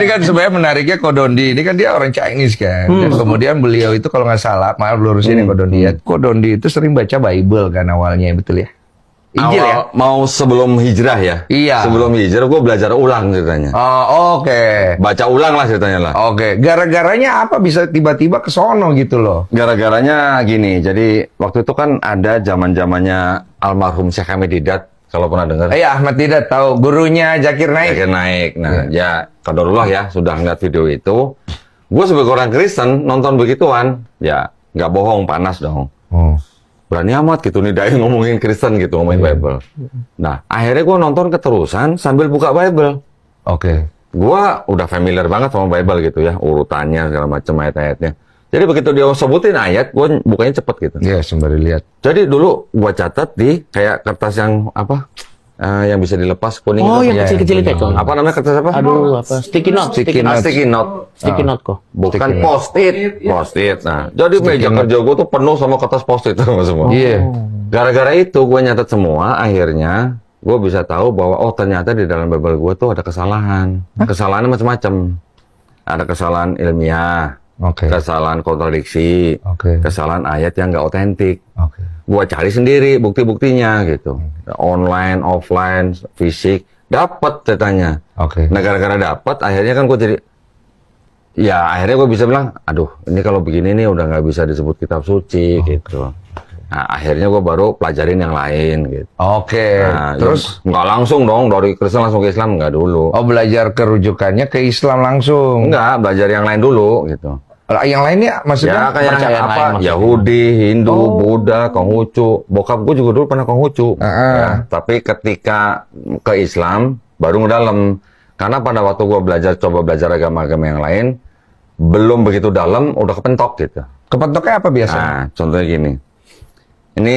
kan sebenarnya menariknya Kodondi ini kan dia orang Chinese kan. Dan kemudian beliau itu kalau nggak salah, maaf lurusin ya Kodondi ya. Kodondi itu sering baca Bible kan awalnya, betul ya? Injil ya? Mau sebelum hijrah ya? Iya. Sebelum hijrah gue belajar ulang ceritanya. Oh, oke. Baca ulang lah ceritanya lah. Oke. Gara-garanya apa bisa tiba-tiba ke sono gitu loh? Gara-garanya gini, jadi waktu itu kan ada zaman-zamannya almarhum Syekh Hamid Didat, kalau pernah dengar. Iya, Ahmad Didat tahu, gurunya Zakir Naik. Zakir Naik. Nah, ya qadarullah ya, sudah ngeliat video itu. Gue sebagai orang Kristen nonton begituan, ya nggak bohong, panas dong. Berani amat gitu nih dai ngomongin Kristen gitu, ngomongin Bible. Nah, akhirnya gue nonton keterusan sambil buka Bible. Oke. Gue udah familiar banget sama Bible gitu ya, urutannya segala macam ayat-ayatnya. Jadi begitu dia sebutin ayat, gue bukanya cepet gitu. Iya, sembari lihat. Jadi dulu gue catat di kayak kertas yang apa, yang bisa dilepas kuning. Oh, itu. yang kecil-kecil itu. Apa namanya kertas apa? Aduh, apa? Sticky note. Sticky note. Sticky note. Sticky note kok. Bukan post-it. Post-it. Nah, jadi meja kerja gue tuh penuh sama kertas post-it semua. Iya. Gara-gara itu gue nyatet semua, akhirnya gue bisa tahu bahwa oh ternyata di dalam Bible gue tuh ada kesalahan. Kesalahannya macam-macam. Ada kesalahan ilmiah, kesalahan kontradiksi, kesalahan ayat yang nggak otentik. Gue cari sendiri bukti-buktinya gitu. Online, offline, fisik, dapat ceritanya. Nah gara-gara dapat, akhirnya kan gue jadi, ya akhirnya gue bisa bilang, aduh ini kalau begini nih udah nggak bisa disebut kitab suci gitu. Nah akhirnya gue baru pelajarin yang lain gitu. Nah, terus nggak langsung dong dari Kristen langsung ke Islam, nggak dulu. Oh, belajar kerujukannya ke Islam langsung. Enggak, belajar yang lain dulu gitu. Yang lainnya maksudnya Ya kayak percayaan apa? lain maksudnya. Yahudi, Hindu, Buddha, Konghucu. Bokap gue juga dulu pernah Konghucu. Ya, tapi ketika ke Islam baru ngedalam. Karena pada waktu gue coba belajar agama-agama yang lain, belum begitu dalam, udah kepentok gitu. Kepentoknya apa biasanya? Nah, contohnya gini. Ini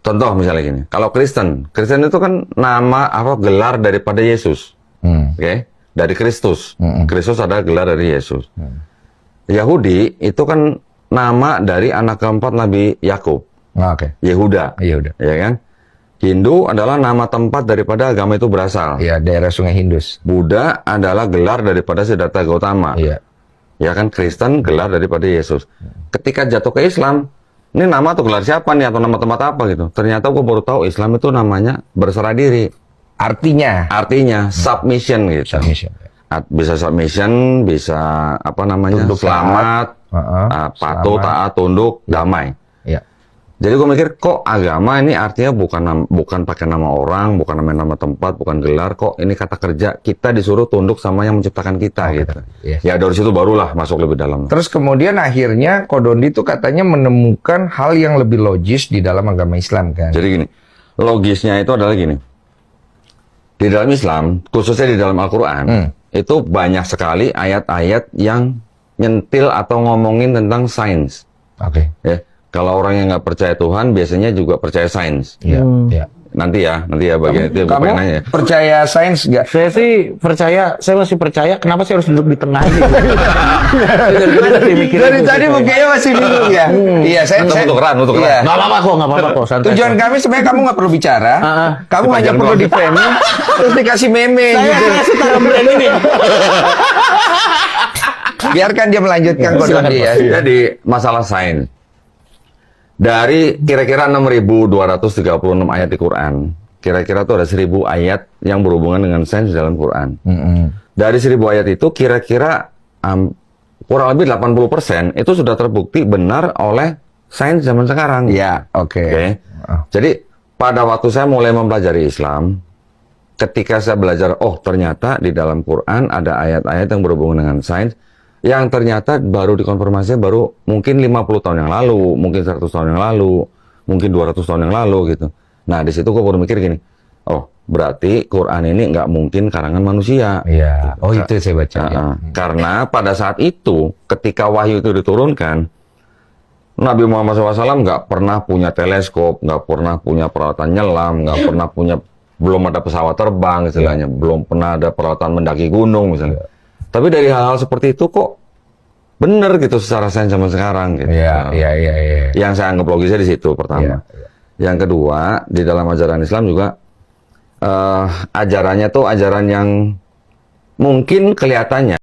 contoh misalnya gini. Kalau Kristen itu kan nama apa gelar daripada Yesus. Oke? Dari Kristus. Kristus adalah gelar dari Yesus. Yahudi itu kan nama dari anak keempat Nabi Yakub. Yehuda. Ya kan? Hindu adalah nama tempat daripada agama itu berasal. Iya, daerah Sungai Hindus. Buddha adalah gelar daripada Siddhartha Gautama. Iya. Ya kan? Kristen gelar daripada Yesus. Ketika jatuh ke Islam, ini nama atau gelar siapa nih atau nama tempat apa gitu? Ternyata gue baru tahu Islam itu namanya berserah diri. Artinya Submission gitu. submission. Bisa submission, bisa apa namanya? Tunduk, selamat, patuh, taat, tunduk, damai. Iya. Jadi gue mikir kok agama ini artinya bukan pakai nama orang, bukan nama tempat, bukan gelar, kok ini kata kerja. Kita disuruh tunduk sama yang menciptakan kita gitu. Ya dari situ barulah masuk lebih dalam. Terus kemudian akhirnya Kodondi itu katanya menemukan hal yang lebih logis di dalam agama Islam kan. Jadi gini, logisnya itu adalah gini. Di dalam Islam, khususnya di dalam Al-Quran, itu banyak sekali ayat-ayat yang nyentil atau ngomongin tentang sains. Ya, kalau orang yang nggak percaya Tuhan, biasanya juga percaya sains. Iya. Nanti ya bagian itu. Kamu percaya sains nggak? Saya sih percaya, saya masih percaya. Kenapa saya harus duduk di tengah gitu? Dari tadi mukanya masih bingung ya. Iya, saya Untuk keran. Nggak apa-apa kok, santai. Tujuan kami sebenarnya kamu nggak perlu bicara. Kamu hanya perlu di framing, terus dikasih meme Saya gitu. kasih taruh brand ini. Biarkan dia melanjutkan Kodondi ya. Jadi masalah sains. Dari kira-kira 6.236 ayat di Quran, kira-kira tuh ada 1.000 ayat yang berhubungan dengan sains dalam Quran. Dari 1.000 ayat itu kira-kira kurang lebih 80% itu sudah terbukti benar oleh sains zaman sekarang. Iya, oke. Jadi pada waktu saya mulai mempelajari Islam, ketika saya belajar, oh ternyata di dalam Quran ada ayat-ayat yang berhubungan dengan sains, yang ternyata baru dikonfirmasi baru mungkin 50 tahun yang lalu, mungkin 100 tahun yang lalu, mungkin 200 tahun yang lalu gitu. Nah di situ gue baru mikir gini, oh berarti Quran ini nggak mungkin karangan manusia. Iya. Oh itu saya baca. Karena pada saat itu ketika wahyu itu diturunkan, Nabi Muhammad SAW nggak pernah punya teleskop, nggak pernah punya peralatan nyelam, nggak pernah punya, belum ada pesawat terbang istilahnya, belum pernah ada peralatan mendaki gunung misalnya. Tapi dari hal-hal seperti itu kok bener gitu secara sains zaman sekarang gitu. Iya. Yang saya anggap logisnya di situ pertama. Yang kedua, di dalam ajaran Islam juga ajarannya tuh ajaran yang mungkin kelihatannya